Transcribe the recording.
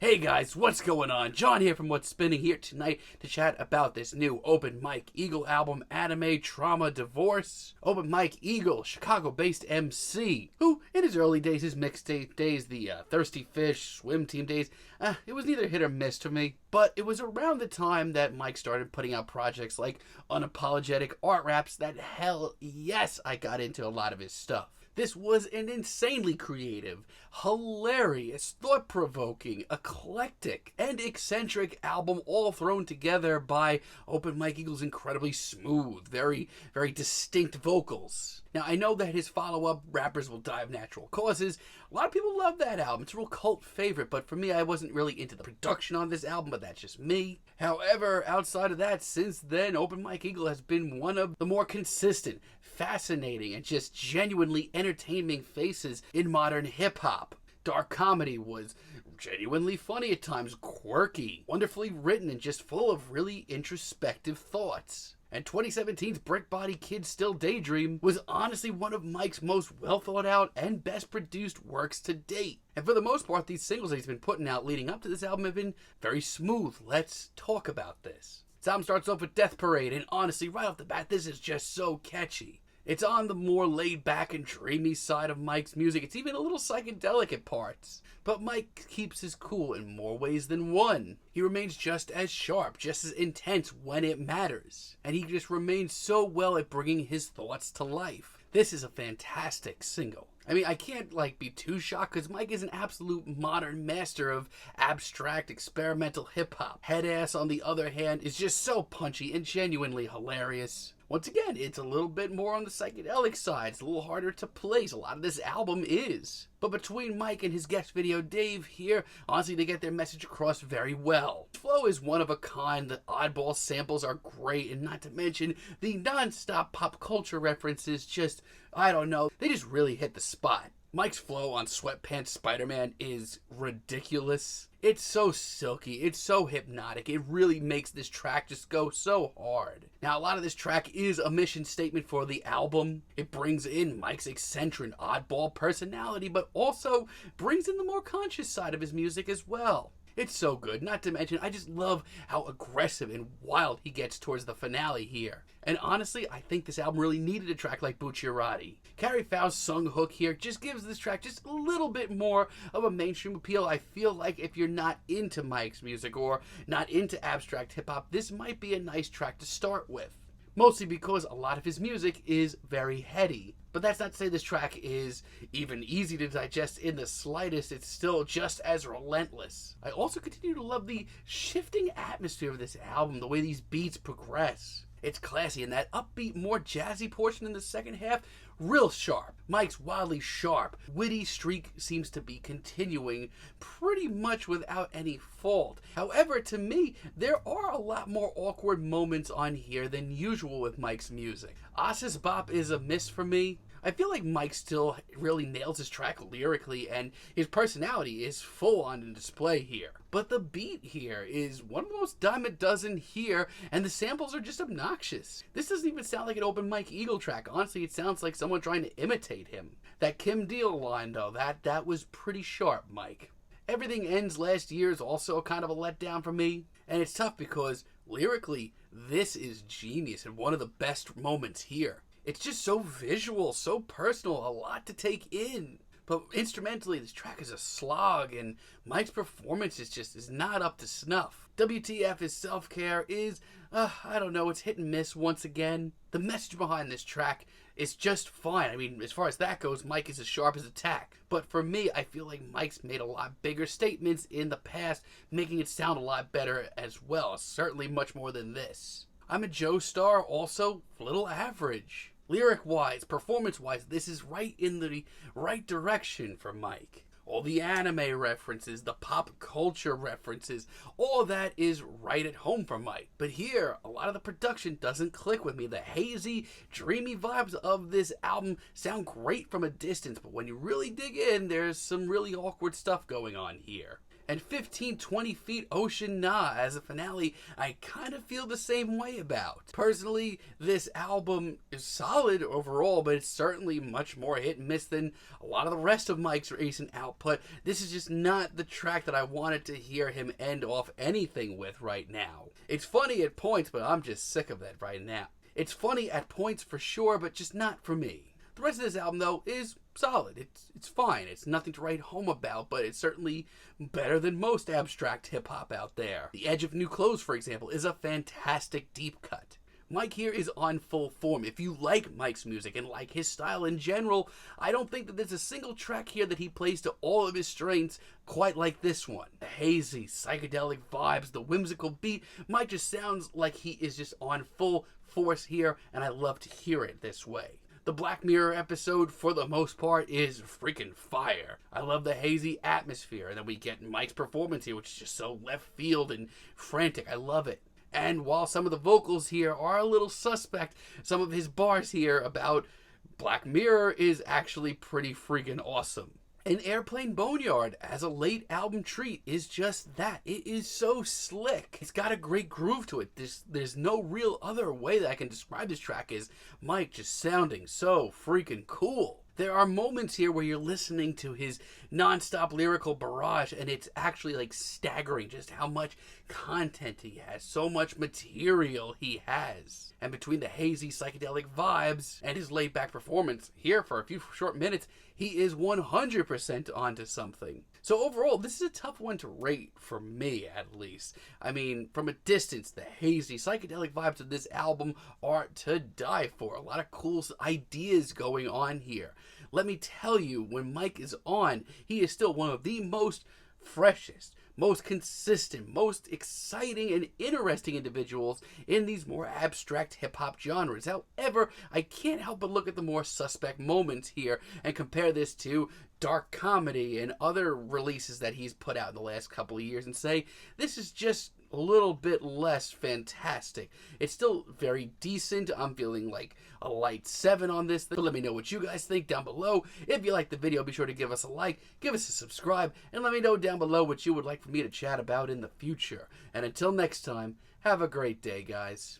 Hey guys, what's going on? John here from What's Spinning here tonight to chat about this new Open Mike Eagle album, Anime Trauma Divorce. Open Mike Eagle, Chicago-based MC, who in his early days, his mixtape days, the Thirsty Fish, Swim Team days, it was neither hit or miss to me. But it was around the time that Mike started putting out projects like Unapologetic Art Raps that hell yes, I got into a lot of his stuff. This was an insanely creative, hilarious, thought-provoking, eclectic, and eccentric album all thrown together by Open Mike Eagle's incredibly smooth, very distinct vocals. Now, I know that his follow-up, Rappers Will Die of Natural Causes, a lot of people love that album. It's a real cult favorite, but for me, I wasn't really into the production on this album, but that's just me. However, outside of that, since then, Open Mike Eagle has been one of the more consistent, fascinating, and just genuinely entertaining faces in modern hip-hop. Dark comedy was genuinely funny at times, quirky, wonderfully written, and just full of really introspective thoughts. And 2017's Brick Body Kid Still Daydream was honestly one of Mike's most well thought out and best produced works to date. And for the most part, these singles that he's been putting out leading up to this album have been very smooth. Let's talk about this. This album starts off with Death Parade, and honestly, right off the bat, this is just so catchy. It's on the more laid back and dreamy side of Mike's music. It's even a little psychedelic at parts. But Mike keeps his cool in more ways than one. He remains just as sharp, just as intense when it matters. And he just remains so well at bringing his thoughts to life. This is a fantastic single. I mean, I can't be too shocked because Mike is an absolute modern master of abstract experimental hip-hop. Headass, on the other hand, is just so punchy and genuinely hilarious. Once again, it's a little bit more on the psychedelic side. It's a little harder to place. A lot of this album is. But between Mike and his guest video Dave here, honestly, they get their message across very well. The flow is one of a kind. The oddball samples are great, and not to mention the non-stop pop culture references just, I don't know, they just really hit the spot. Mike's flow on Sweatpants Spiderman is ridiculous. It's so silky, it's so hypnotic, it really makes this track just go so hard. Now, a lot of this track is a mission statement for the album. It brings in Mike's eccentric, oddball personality, but also brings in the more conscious side of his music as well. It's so good, not to mention, I just love how aggressive and wild he gets towards the finale here. And honestly, I think this album really needed a track like Bucciarati. Carrie Fow's sung hook here just gives this track just a little bit more of a mainstream appeal. I feel like if you're not into Mike's music or not into abstract hip-hop, this might be a nice track to start with. Mostly because a lot of his music is very heady. But that's not to say this track is even easy to digest in the slightest. It's still just as relentless. I also continue to love the shifting atmosphere of this album, the way these beats progress. It's classy, and that upbeat, more jazzy portion in the second half, real sharp. Mike's wildly sharp, witty streak seems to be continuing pretty much without any fault. However, to me, there are a lot more awkward moments on here than usual with Mike's music. Asa's Bop is a miss for me. I feel like Mike still really nails his track lyrically, and his personality is full on display here. But the beat here is one of the most dime a dozen here, and the samples are just obnoxious. This doesn't even sound like an Open Mike Eagle track. Honestly, it sounds like someone trying to imitate him. That Kim Deal line, though, that was pretty sharp, Mike. Everything Ends Last Year is also kind of a letdown for me, and it's tough because lyrically, this is genius and one of the best moments here. It's just so visual, so personal, a lot to take in. But instrumentally, this track is a slog, and Mike's performance is not up to snuff. WTF is Self-Care is, I don't know, it's hit and miss once again. The message behind this track is just fine. I mean, as far as that goes, Mike is as sharp as a tack. But for me, I feel like Mike's made a lot bigger statements in the past, making it sound a lot better as well. Certainly much more than this. I'm a Joe Star, also a little average. Lyric-wise, performance-wise, this is right in the right direction for Mike. All the anime references, the pop culture references, all that is right at home for Mike. But here, a lot of the production doesn't click with me. The hazy, dreamy vibes of this album sound great from a distance, but when you really dig in, there's some really awkward stuff going on here. And 15-20 Feet Ocean Na as a finale, I kind of feel the same way about. Personally, this album is solid overall, but it's certainly much more hit and miss than a lot of the rest of Mike's recent output. This is just not the track that I wanted to hear him end off anything with right now. It's funny at points, but I'm just sick of that right now. It's funny at points for sure, but just not for me. The rest of this album, though, is solid. It's fine. It's nothing to write home about, but it's certainly better than most abstract hip-hop out there. The Edge of New Clothes, for example, is a fantastic deep cut. Mike here is on full form. If you like Mike's music and like his style in general, I don't think that there's a single track here that he plays to all of his strengths quite like this one. The hazy, psychedelic vibes, the whimsical beat, Mike just sounds like he is just on full force here, and I love to hear it this way. The Black Mirror episode, for the most part, is freaking fire. I love the hazy atmosphere, and then we get Mike's performance here, which is just so left field and frantic. I love it. And while some of the vocals here are a little suspect, some of his bars here about Black Mirror is actually pretty freaking awesome. And Airplane Boneyard, as a late album treat, is just that. It is so slick. It's got a great groove to it. There's no real other way that I can describe this track as Mike just sounding so freaking cool. There are moments here where you're listening to his non-stop lyrical barrage, and it's actually like staggering just how much content he has, so much material he has. And between the hazy psychedelic vibes and his laid-back performance here for a few short minutes, he is 100% onto something. So overall, this is a tough one to rate, for me at least. I mean, from a distance, the hazy psychedelic vibes of this album are to die for. A lot of cool ideas going on here. Let me tell you, when Mike is on, he is still one of the most freshest, most consistent, most exciting and interesting individuals in these more abstract hip-hop genres. However, I can't help but look at the more suspect moments here and compare this to dark comedy and other releases that he's put out in the last couple of years and say, this is just a little bit less fantastic. It's still very decent. I'm feeling like a light 7 on this thing. But let me know what you guys think down below. If you like the video, be sure to give us a like, give us a subscribe, and let me know down below what you would like for me to chat about in the future. And until next time, have a great day, guys.